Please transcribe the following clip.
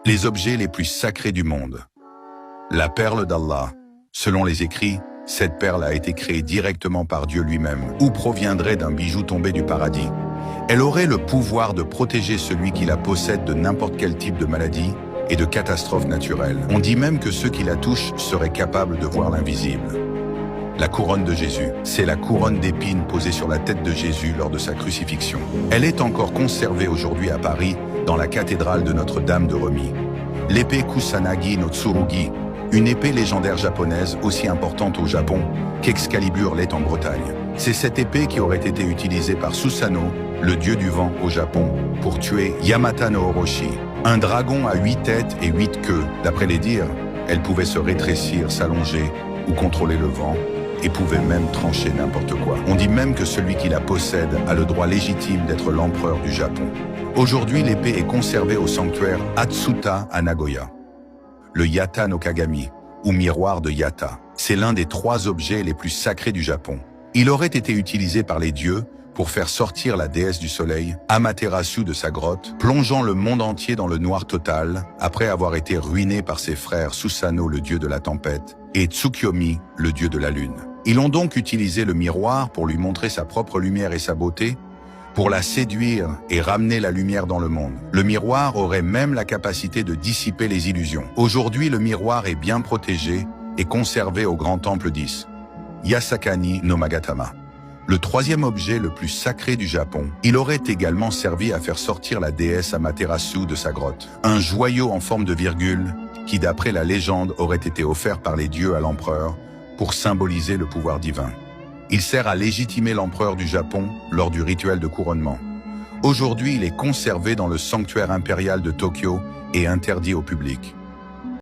Les objets les plus sacrés du monde. La perle d'Allah. Selon les écrits, cette perle a été créée directement par Dieu lui-même, ou proviendrait d'un bijou tombé du paradis. Elle aurait le pouvoir de protéger celui qui la possède de n'importe quel type de maladie et de catastrophes naturelles. On dit même que ceux qui la touchent seraient capables de voir l'invisible. La couronne de Jésus, c'est la couronne d'épines posée sur la tête de Jésus lors de sa crucifixion. Elle est encore conservée aujourd'hui à Paris, dans la cathédrale de Notre-Dame de Remi. L'épée Kusanagi no Tsurugi, une épée légendaire japonaise aussi importante au Japon qu'Excalibur l'est en Bretagne. C'est cette épée qui aurait été utilisée par Susanoo, le dieu du vent au Japon, pour tuer Yamata no Orochi. Un dragon à 8 têtes et 8 queues. D'après les dires, elle pouvait se rétrécir, s'allonger ou contrôler le vent, et pouvait même trancher n'importe quoi. On dit même que celui qui la possède a le droit légitime d'être l'empereur du Japon. Aujourd'hui, l'épée est conservée au sanctuaire Atsuta à Nagoya. Le Yata no Kagami, ou miroir de Yata, c'est l'un des 3 objets les plus sacrés du Japon. Il aurait été utilisé par les dieux pour faire sortir la déesse du soleil, Amaterasu, de sa grotte, plongeant le monde entier dans le noir total, après avoir été ruiné par ses frères Susanoo, le dieu de la tempête, et Tsukiyomi, le dieu de la lune. Ils ont donc utilisé le miroir pour lui montrer sa propre lumière et sa beauté, pour la séduire et ramener la lumière dans le monde. Le miroir aurait même la capacité de dissiper les illusions. Aujourd'hui, le miroir est bien protégé et conservé au grand temple d'Is, Yasakani no Magatama. Le 3e objet le plus sacré du Japon, il aurait également servi à faire sortir la déesse Amaterasu de sa grotte. Un joyau en forme de virgule qui, d'après la légende, aurait été offert par les dieux à l'empereur pour symboliser le pouvoir divin. Il sert à légitimer l'empereur du Japon lors du rituel de couronnement. Aujourd'hui, il est conservé dans le sanctuaire impérial de Tokyo et interdit au public.